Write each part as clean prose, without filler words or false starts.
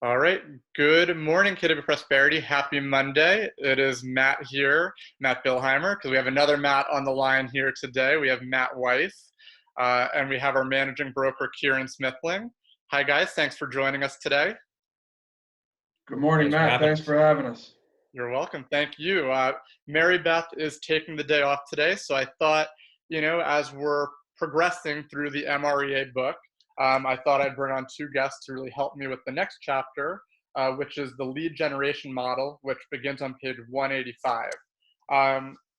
All right. Good morning, Kid of Prosperity. Happy Monday. It is Matt here, Matt Billheimer, because we have another Matt on the line here today. We have Matt Weiss, and we have our managing broker, Kieran Smithling. Hi, guys. Thanks for joining us today. Good morning, Matt. Thanks for having us. You're welcome. Thank you. Mary Beth is taking the day off today, so I thought, as we're progressing through the MREA book, I thought I'd bring on two guests to really help me with the next chapter, which is the lead generation model, which begins on page 185.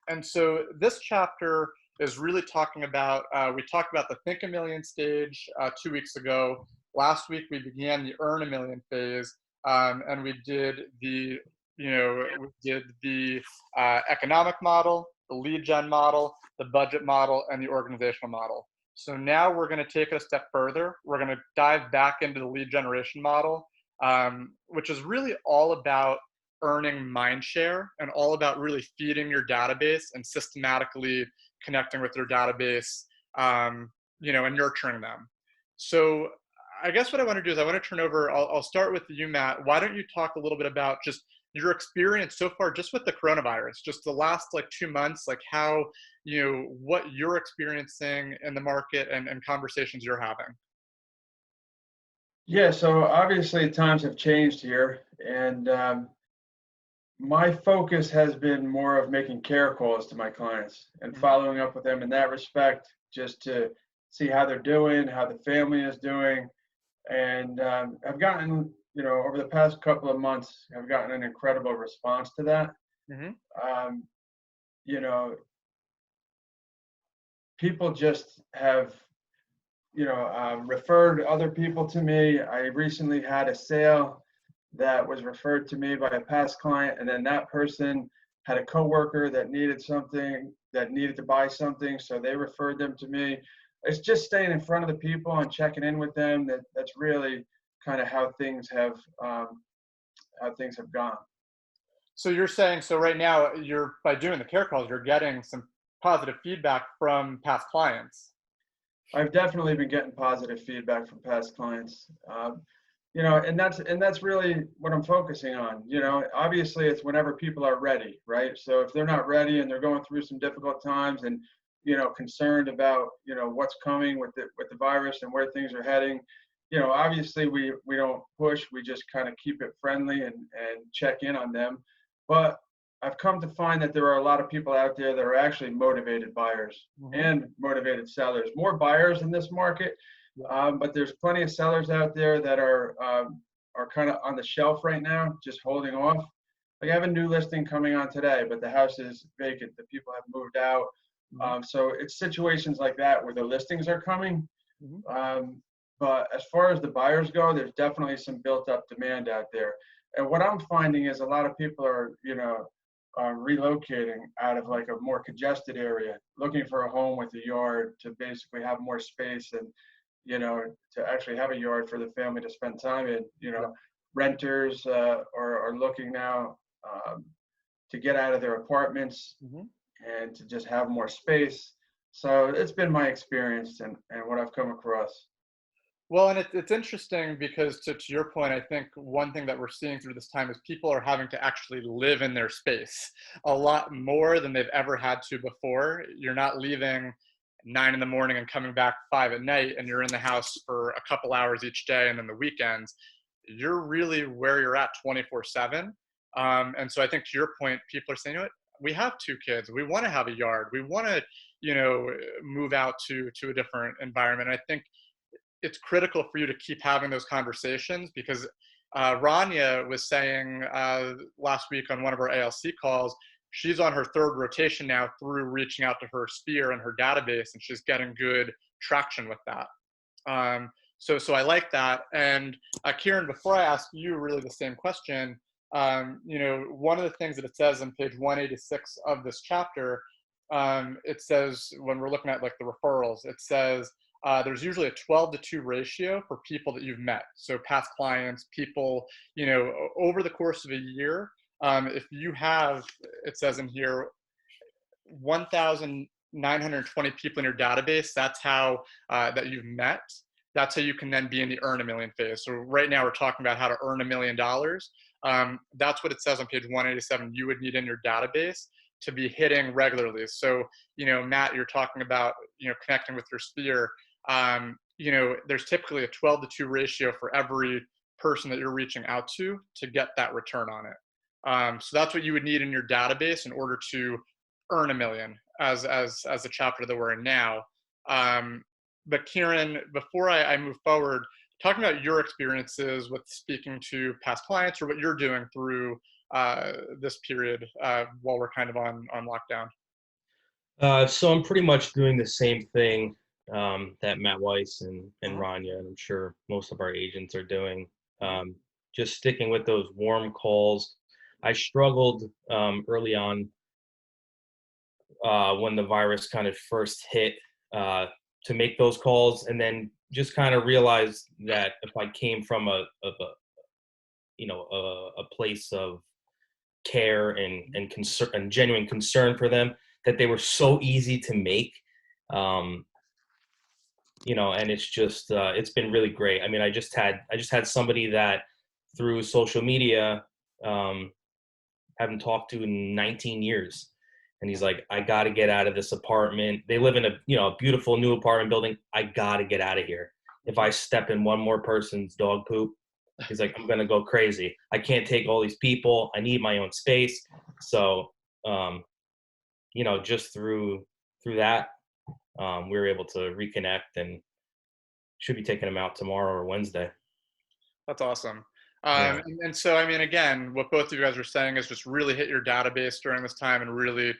And so this chapter is really talking about, we talked about the Think a Million stage 2 weeks ago. Last week, we began the Earn a Million phase, and we did the economic model, the lead gen model, the budget model, and the organizational model. So now we're going to take it a step further. We're going to dive back into the lead generation model, which is really all about earning mind share and all about really feeding your database and systematically connecting with your database, and nurturing them. So I guess what I want to do is I want to turn over, I'll start with you, Matt. Why don't you talk a little bit about just your experience so far just with the coronavirus, just the last 2 months, how, what you're experiencing in the market and conversations you're having. Yeah, so obviously times have changed here, and my focus has been more of making care calls to my clients and following up with them in that respect, just to see how they're doing, how the family is doing. And I've gotten, over the past couple of months, I've gotten an incredible response to that. People just have, referred other people to me. I recently had a sale that was referred to me by a past client, and then that person had a coworker that needed to buy something, so they referred them to me. It's just staying in front of the people and checking in with them. That's really kind of how things have gone. So you're saying, so right now by doing the care calls, you're getting some positive feedback from past clients. I've definitely been getting positive feedback from past clients. And that's really what I'm focusing on. Obviously it's whenever people are ready, right? So if they're not ready and they're going through some difficult times and concerned about what's coming with the virus and where things are heading, obviously we don't push. We just kind of keep it friendly and check in on them. But I've come to find that there are a lot of people out there that are actually motivated buyers and motivated sellers. More buyers in this market, but there's plenty of sellers out there that are kind of on the shelf right now, just holding off. I have a new listing coming on today, but the house is vacant. The people have moved out. So it's situations like that where the listings are coming. But as far as the buyers go, there's definitely some built up demand out there. And what I'm finding is a lot of people are, relocating out of a more congested area, looking for a home with a yard to basically have more space and, to actually have a yard for the family to spend time in. Renters are looking now to get out of their apartments and to just have more space. So it's been my experience and what I've come across. Well, and it's interesting because to your point, I think one thing that we're seeing through this time is people are having to actually live in their space a lot more than they've ever had to before. You're not leaving 9 a.m. and coming back 5 p.m, and you're in the house for a couple hours each day, and then the weekends, you're really where you're at 24/7. And so I think to your point, people are saying, we have 2 kids, we want to have a yard, we want to, move out to a different environment. I think it's critical for you to keep having those conversations because Rania was saying last week on one of our ALC calls, she's on her 3rd rotation now through reaching out to her sphere and her database, and she's getting good traction with that. So I like that. And Kieran, before I ask you really the same question, one of the things that it says on page 186 of this chapter, it says when we're looking at the referrals, it says, there's usually a 12-to-2 ratio for people that you've met. So past clients, people, over the course of a year, if you have, it says in here, 1,920 people in your database, that's how that you've met. That's how you can then be in the earn a million phase. So right now we're talking about how to earn $1 million. That's what it says on page 187. You would need in your database to be hitting regularly. So, Matt, you're talking about, connecting with your sphere. There's typically a 12-to-2 ratio for every person that you're reaching out to get that return on it. So that's what you would need in your database in order to earn $1 million as the chapter that we're in now. But Kieran, before I move forward, talking about your experiences with speaking to past clients or what you're doing through this period while we're kind of on lockdown. So I'm pretty much doing the same thing that Matt Weiss and Rania, and I'm sure most of our agents are doing. Just sticking with those warm calls. I struggled early on when the virus kind of first hit to make those calls, and then just kind of realized that if I came from a place of care and concern and genuine concern for them, that they were so easy to make, and it's just it's been really great. I mean, I just had somebody that through social media haven't talked to in 19 years. And he's like, I got to get out of this apartment. They live in a beautiful new apartment building. I got to get out of here. If I step in one more person's dog poop, he's like, I'm going to go crazy. I can't take all these people. I need my own space. So, just through that, we were able to reconnect and should be taking him out tomorrow or Wednesday. That's awesome. Yeah. And so, I mean, again, what both of you guys are saying is just really hit your database during this time and really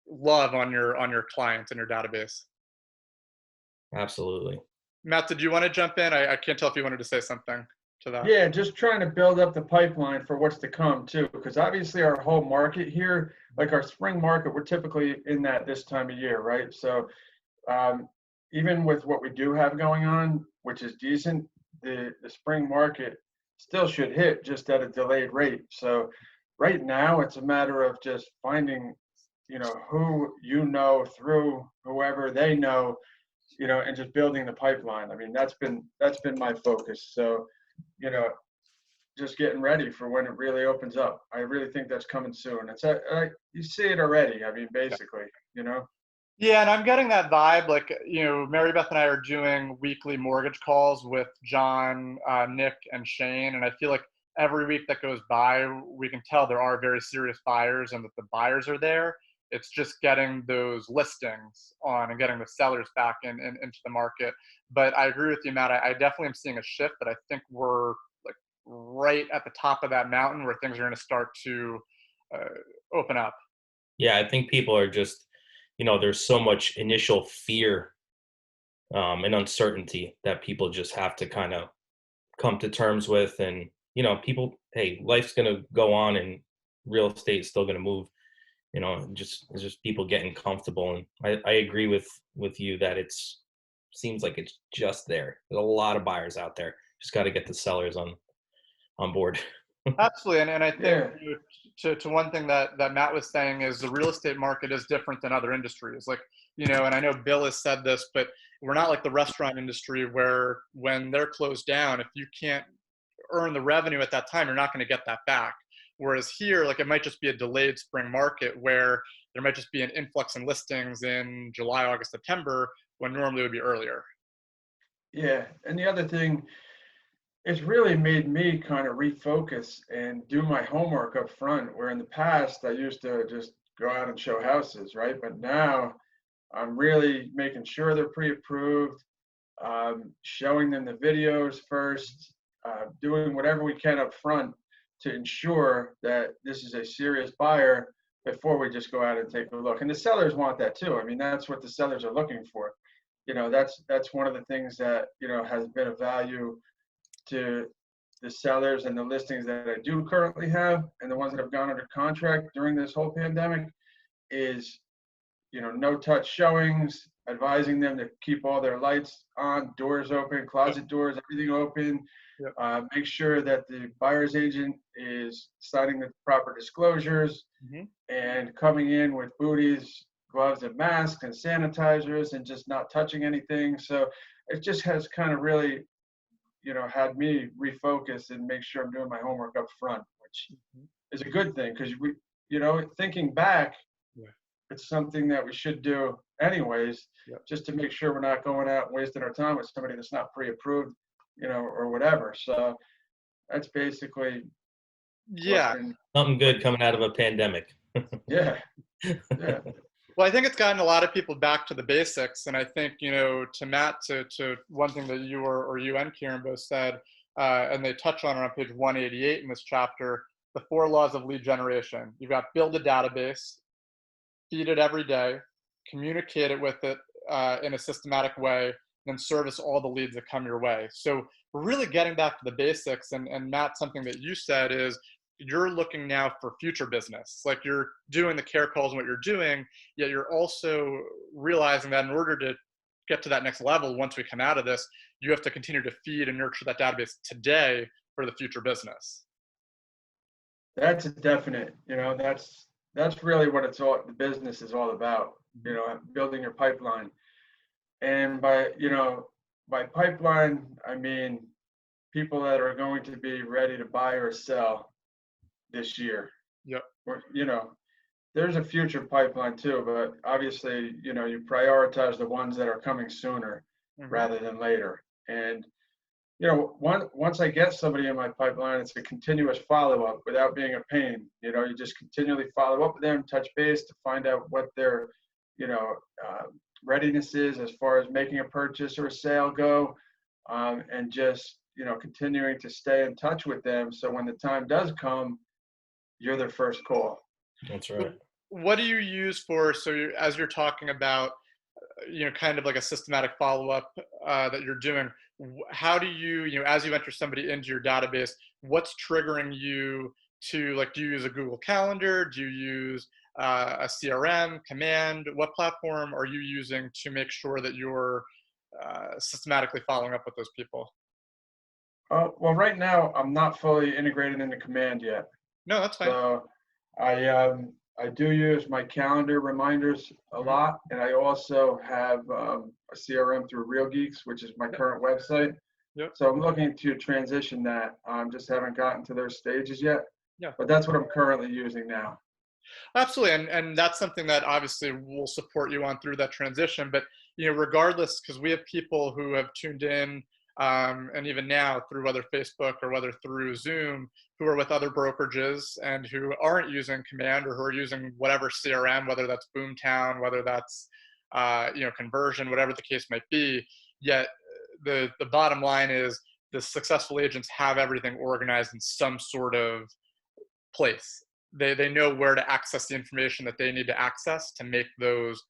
love on your clients and your database. Absolutely. Matt, did you want to jump in? I can't tell if you wanted to say something to that. Yeah, just trying to build up the pipeline for what's to come too, because obviously our whole market here, like our spring market, we're typically in that this time of year, right? So even with what we do have going on, which is decent, the spring market still should hit just at a delayed rate. So right now it's a matter of just finding, who through whoever they know, and just building the pipeline. I mean, that's been my focus. So, just getting ready for when it really opens up. I really think that's coming soon. It's you see it already. I mean, basically, Yeah, and I'm getting that vibe. Like, Mary Beth and I are doing weekly mortgage calls with John, Nick, and Shane, and I feel like every week that goes by, we can tell there are very serious buyers and that the buyers are there. It's just getting those listings on and getting the sellers back into the market. But I agree with you, Matt. I definitely am seeing a shift, but I think we're like right at the top of that mountain where things are going to start to open up. Yeah, I think people are just, there's so much initial fear and uncertainty that people just have to kind of come to terms with. And, people, hey, life's going to go on and real estate is still going to move. It's just people getting comfortable. And I agree with you that seems like it's just there. There's a lot of buyers out there. Just got to get the sellers on board. Absolutely, and I think to one thing that Matt was saying is the real estate market is different than other industries. Like, and I know Bill has said this, but we're not like the restaurant industry where when they're closed down, if you can't earn the revenue at that time, you're not going to get that back. Whereas here, like it might just be a delayed spring market where there might just be an influx in listings in July, August, September, when normally it would be earlier. Yeah, and the other thing, it's really made me kind of refocus and do my homework up front, where in the past I used to just go out and show houses, right? But now I'm really making sure they're pre-approved, showing them the videos first, doing whatever we can up front to ensure that this is a serious buyer before we just go out and take a look. And the sellers want that too. I mean, that's what the sellers are looking for. That's one of the things that, has been of value to the sellers and the listings that I do currently have and the ones that have gone under contract during this whole pandemic is, no touch showings, advising them to keep all their lights on, doors open, closet doors, everything open. Yep. Make sure that the buyer's agent is signing the proper disclosures and coming in with booties, gloves and masks and sanitizers and just not touching anything. So it just has kind of really, had me refocus and make sure I'm doing my homework up front, which is a good thing because thinking back, Yeah. it's something that we should do anyways, Yep. just to make sure we're not going out and wasting our time with somebody that's not pre-approved, or whatever. So that's basically what's Yeah. been, Something good coming out of a pandemic. yeah, yeah. Well, I think it's gotten a lot of people back to the basics, and I think to Matt, to one thing that you and Kieran both said, and they touch on it on page 188 in this chapter, the 4 laws of lead generation. You've got build a database, feed it every day, communicate it with it in a systematic way, and then service all the leads that come your way. So we're really getting back to the basics. And Matt, something that you said is you're looking now for future business. Like you're doing the care calls and what you're doing, yet you're also realizing that in order to get to that next level, once we come out of this, you have to continue to feed and nurture that database today for the future business. That's a definite, that's really what the business is all about, building your pipeline. And by pipeline, I mean people that are going to be ready to buy or sell this year. Yep. Or, there's a future pipeline too, but obviously, you prioritize the ones that are coming sooner rather than later. And, once I get somebody in my pipeline, it's a continuous follow-up without being a pain. You just continually follow up with them, touch base to find out what their, readiness is as far as making a purchase or a sale go, and just, continuing to stay in touch with them. So when the time does come, you're their first call. That's right. What do you use for, as you're talking about, kind of like a systematic follow-up that you're doing, how do you, as you enter somebody into your database, what's triggering you to, like, do you use a Google Calendar? Do you use a CRM, Command? What platform are you using to make sure that you're systematically following up with those people? Well, right now, I'm not fully integrated into Command yet. No, that's fine. So I do use my calendar reminders a lot, and I also have a CRM through Real Geeks, which is my current website. Yep. So I'm looking to transition that. Just haven't gotten to those stages yet. Yeah. But that's what I'm currently using now. Absolutely, and that's something that obviously will support you on through that transition. But regardless, because we have people who have tuned in, and even now through whether Facebook or whether through Zoom, who are with other brokerages and who aren't using Command or who are using whatever CRM, whether that's Boomtown, whether that's Conversion, whatever the case might be. Yet the bottom line is the successful agents have everything organized in some sort of place. They know where to access the information that they need to access to make those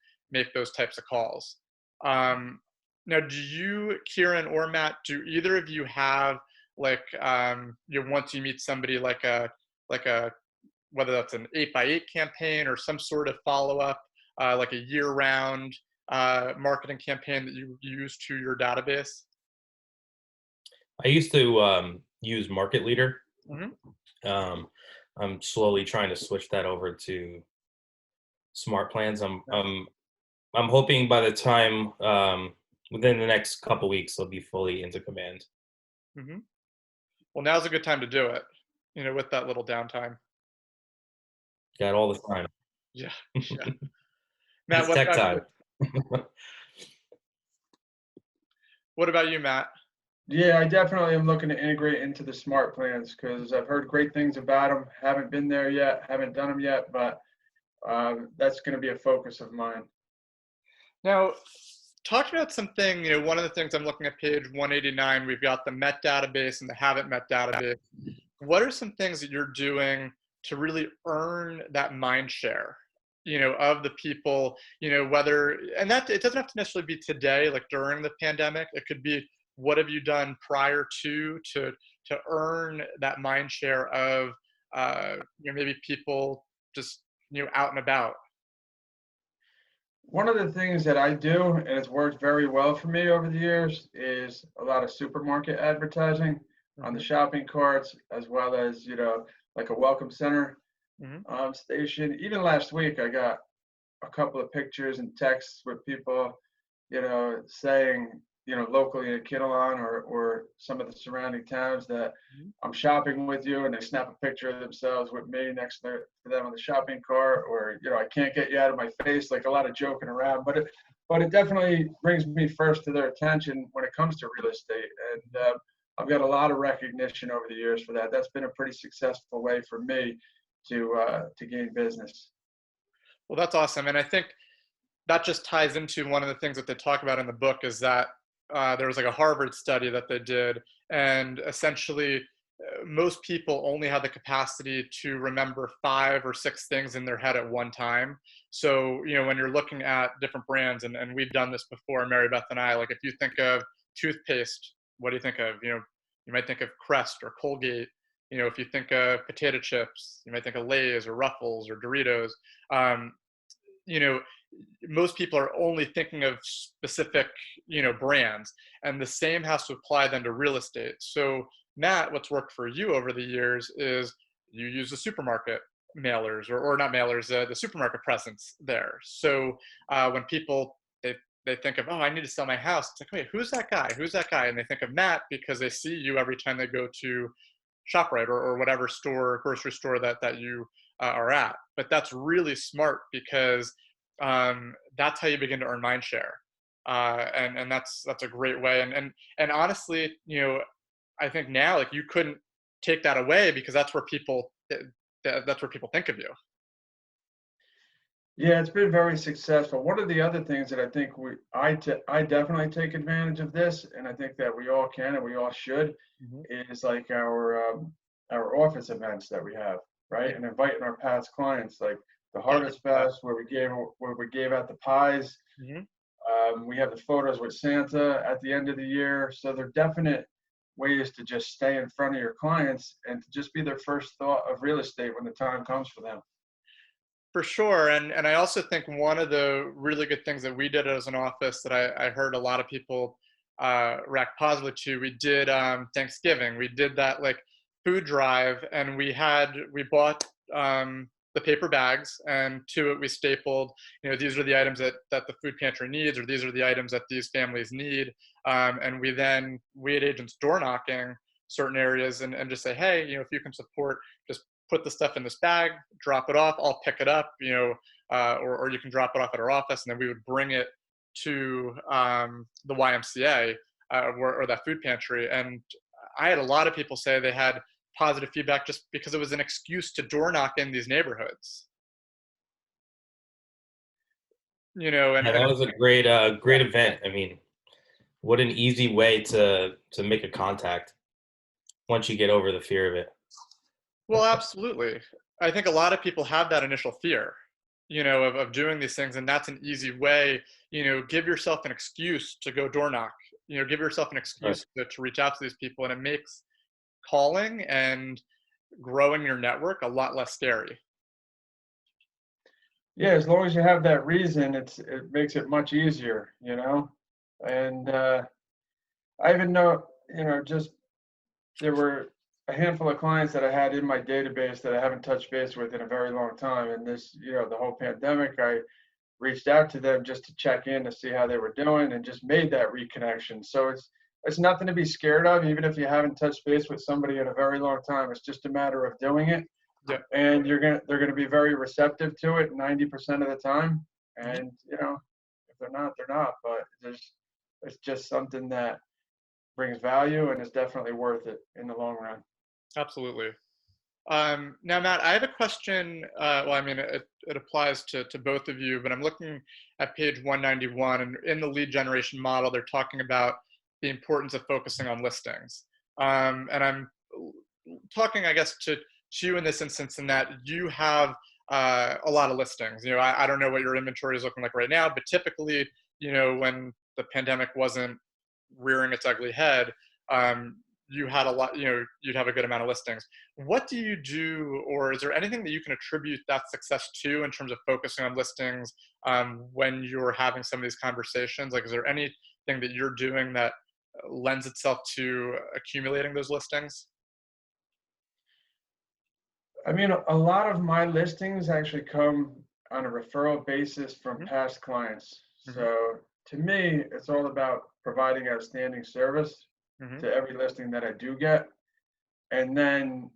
types of calls. Now, do you, Kieran or Matt, do either of you have like once you meet somebody like a whether that's an 8x8 campaign or some sort of follow-up, like a year-round marketing campaign that you use to your database? I used to use Market Leader. Mm-hmm. I'm slowly trying to switch that over to Smart Plans. I'm hoping by the time within the next couple weeks they'll be fully into Command. Mm-hmm. Well, now's a good time to do it. With that little downtime. Got all the time. Yeah. Matt, It's tech time. What about you, Matt? Yeah, I definitely am looking to integrate into the Smart Plans because I've heard great things about them. Haven't been there yet, haven't done them yet, but that's going to be a focus of mine. Now, talking about something, one of the things I'm looking at page 189, we've got the Met database and the haven't met database. What are some things that you're doing to really earn that mind share, of the people, whether, and that it doesn't have to necessarily be today, like during the pandemic, it could be what have you done prior to earn that mind share of, maybe people just, out and about. One of the things that I do, and it's worked very well for me over the years, is a lot of supermarket advertising on the shopping carts, as well as, like a welcome center station. Even last week, I got a couple of pictures and texts with people, saying, locally in Kittleon or some of the surrounding towns that I'm shopping with you, and they snap a picture of themselves with me next to them on the shopping cart, or I can't get you out of my face, like a lot of joking around, but it definitely brings me first to their attention when it comes to real estate, and I've got a lot of recognition over the years for that. That's been a pretty successful way for me to gain business. Well, that's awesome, and I think that just ties into one of the things that they talk about in the book is that there was like a Harvard study that they did, and essentially most people only have the capacity to remember 5 or 6 things in their head at one time. So, when you're looking at different brands, and we've done this before, Mary Beth and I, like if you think of toothpaste, what do you think of? You might think of Crest or Colgate. If you think of potato chips, you might think of Lay's or Ruffles or Doritos. Um, you know, most people are only thinking of specific, brands, and the same has to apply then to real estate. So Matt, what's worked for you over the years is you use the supermarket mailers, or not mailers, the supermarket presence there. So when people, they think of, oh, I need to sell my house. It's like, wait, who's that guy? Who's that guy? And they think of Matt because they see you every time they go to ShopRite or whatever store, grocery store that you are at. But that's really smart because that's how you begin to earn mind share, and that's a great way. And honestly, I think now like you couldn't take that away because that's where people think of you. Yeah, it's been very successful. One of the other things that I think I definitely take advantage of this, and I think that we all can and we all should, is like our office events that we have, right? And inviting our past clients, like the Harvest Fest where we gave out the pies. We have the photos with Santa at the end of the year. So they're definite ways to just stay in front of your clients and to just be their first thought of real estate when the time comes for them. For sure. And I also think one of the really good things that we did as an office that I heard a lot of people react positively to, we did Thanksgiving. We did that like food drive, and we bought the paper bags, and to it we stapled, these are the items that the food pantry needs, or these are the items that these families need. And we had agents door knocking certain areas and just say, hey, if you can support, just put the stuff in this bag, drop it off, I'll pick it up, or you can drop it off at our office, and then we would bring it to the YMCA or that food pantry. And I had a lot of people say they had positive feedback just because it was an excuse to door knock in these neighborhoods. Yeah, that was a great event. I mean, what an easy way to make a contact once you get over the fear of it. Well, absolutely. I think a lot of people have that initial fear, of doing these things, and that's an easy way. Give yourself an excuse to go door knock. Give yourself an excuse to reach out to these people, and it makes calling and growing your network a lot less scary. Yeah, as long as you have that reason, it makes it much easier, And I even know, just there were a handful of clients that I had in my database that I haven't touched base with in a very long time. And this, the whole pandemic, I reached out to them just to check in to see how they were doing and just made that reconnection. So it's nothing to be scared of, even if you haven't touched base with somebody in a very long time. It's just a matter of doing it. Yeah. And they're gonna be very receptive to it 90% of the time. And if they're not, they're not. But it's just something that brings value and is definitely worth it in the long run. Absolutely. Now, Matt, I have a question. Well, I mean, it applies to both of you, but I'm looking at page 191, and in the lead generation model, they're talking about the importance of focusing on listings. And I'm talking, I guess, to you in this instance, in that you have a lot of listings. I don't know what your inventory is looking like right now, but typically, when the pandemic wasn't rearing its ugly head, you had a lot, you'd have a good amount of listings. What do you do, or is there anything that you can attribute that success to in terms of focusing on listings when you're having some of these conversations? Like, is there anything that you're doing that lends itself to accumulating those listings? I mean, a lot of my listings actually come on a referral basis from past clients. So to me, it's all about providing outstanding service Hmm. to every listing that I do get, and then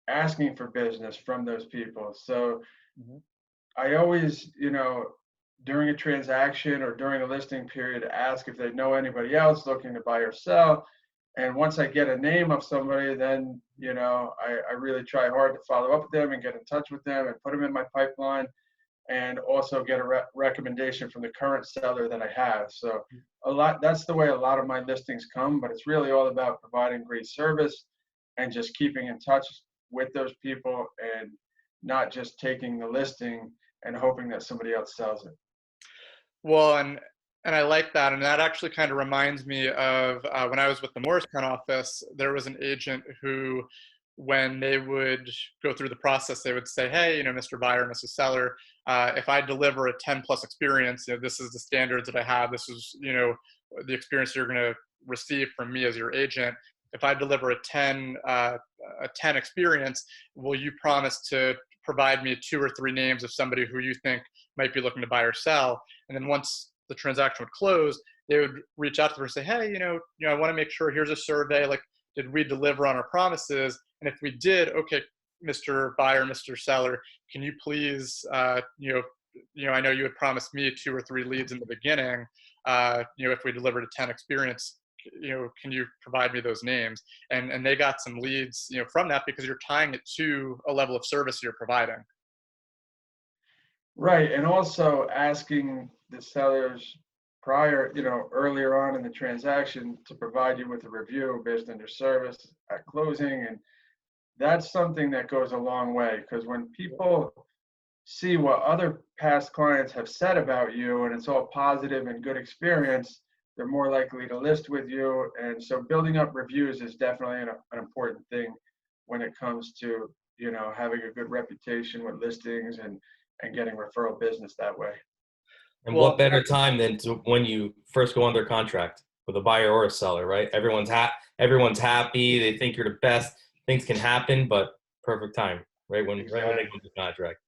asking for business from those people. So Hmm. I always, during a transaction or during a listing period, ask if they know anybody else looking to buy or sell. And once I get a name of somebody, then, I really try hard to follow up with them and get in touch with them and put them in my pipeline, and also get a recommendation from the current seller that I have. So that's the way a lot of my listings come, but it's really all about providing great service and just keeping in touch with those people, and not just taking the listing and hoping that somebody else sells it. Well, and I like that, and that actually kind of reminds me of when I was with the Morristown office. There was an agent who, when they would go through the process, they would say, "Hey, Mr. Buyer, Mrs. Seller, if I deliver a 10 plus experience, this is the standards that I have. This is the experience you're going to receive from me as your agent. If I deliver a 10 experience, will you promise to provide me 2 or 3 names of somebody who you think might be looking to buy or sell?" And then once the transaction would close, they would reach out to them and say, "Hey, I want to make sure, here's a survey. Like, did we deliver on our promises? And if we did, okay, Mr. Buyer, Mr. Seller, can you please, I know you had promised me 2 or 3 leads in the beginning. If we delivered a 10 experience, can you provide me those names?" And they got some leads, from that, because you're tying it to a level of service you're providing. Right. And also asking the sellers prior, earlier on in the transaction, to provide you with a review based on your service at closing. And that's something that goes a long way, because when people see what other past clients have said about you and it's all positive and good experience, they're more likely to list with you. And so building up reviews is definitely an important thing when it comes to, having a good reputation with listings, and getting referral business that way. And what Well, better time than when you first go under contract with a buyer or a seller, right? Everyone's happy. They think you're the best. Things can happen, but perfect time, right when they Exactly. go into contract.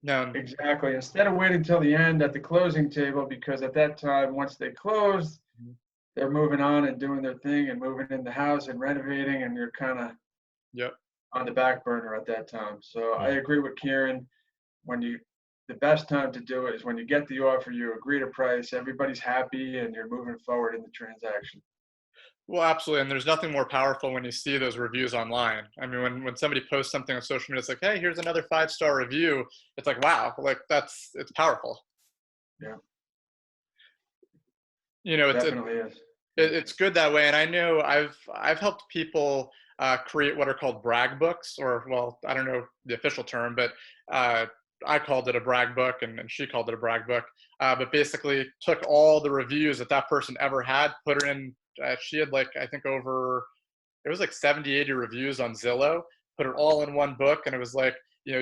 no. Exactly. Instead of waiting till the end at the closing table, because at that time, once they close, they're moving on and doing their thing and moving in the house and renovating, and you're kind of Yep. on the back burner at that time. So I Yeah. agree with Kieran. The best time to do it is when you get the offer, you agree to price, everybody's happy, and you're moving forward in the transaction. Well, absolutely. And there's nothing more powerful when you see those reviews online. I mean, when somebody posts something on social media, it's like, "Hey, here's another 5-star review." It's like, wow, like it's powerful. Yeah, It's definitely is. it's good that way. And I know I've helped people create what are called brag books, or, well, I don't know the official term, but uh, I called it a brag book, and she called it a brag book. But basically, took all the reviews that person ever had, put her in. She had, like, I think over, it was like 70, 80 reviews on Zillow, put it all in one book. And it was like,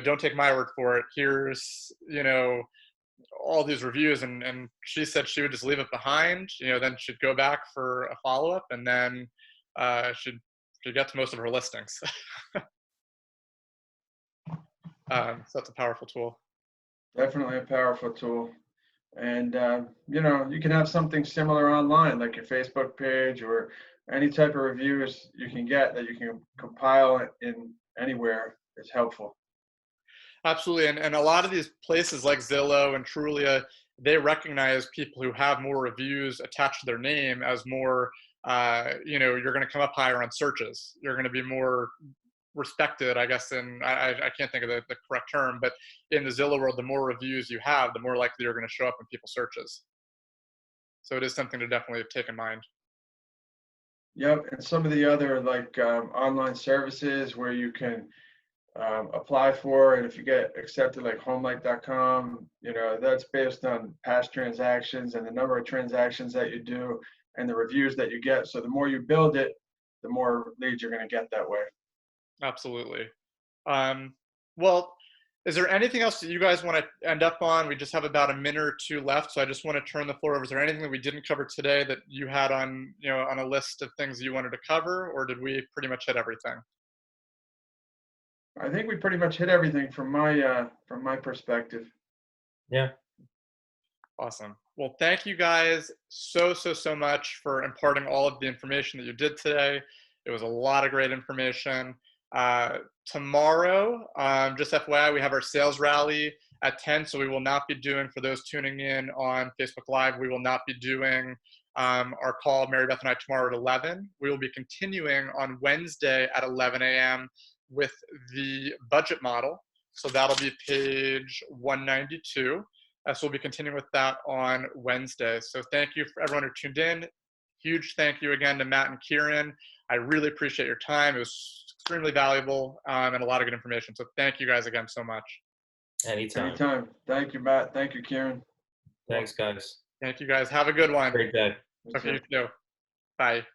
don't take my word for it. Here's, all these reviews. And she said she would just leave it behind, then she'd go back for a follow-up, and then she'd get to most of her listings. So that's a powerful tool. Definitely a powerful tool. And, you can have something similar online, like your Facebook page, or any type of reviews you can get that you can compile in anywhere is helpful. Absolutely. And a lot of these places like Zillow and Trulia, they recognize people who have more reviews attached to their name as more, you're going to come up higher on searches. You're going to be more respected, I guess. And I can't think of the correct term, but in the Zillow world, the more reviews you have, the more likely you're going to show up in people's searches. So it is something to definitely take in mind. Yep. And some of the other, like, online services where you can apply for, and if you get accepted, like homelight.com, that's based on past transactions and the number of transactions that you do and the reviews that you get. So the more you build it, the more leads you're going to get that way. Absolutely. Um, well, is there anything else that you guys want to end up on? We just have about a minute or two left, so I just want to turn the floor over. Is there anything that we didn't cover today that you had on, on a list of things you wanted to cover, or did we pretty much hit everything? I think we pretty much hit everything from my perspective. Yeah. Awesome. Well, thank you guys so, so, so much for imparting all of the information that you did today. It was a lot of great information. Tomorrow, just FYI, we have our sales rally at 10, so we will not be doing, for those tuning in on Facebook Live, we will not be doing our call, Mary Beth and I, tomorrow at 11. We will be continuing on Wednesday at 11 a.m. with the budget model. So that'll be page 192. So we'll be continuing with that on Wednesday. So thank you for everyone who tuned in. Huge thank you again to Matt and Kieran. I really appreciate your time. It was extremely valuable and a lot of good information. So thank you guys again so much. Anytime. Anytime. Thank you, Matt. Thank you, Kieran. Thanks, guys. Thank you guys. Have a good one. Great day. Okay, you too. Bye.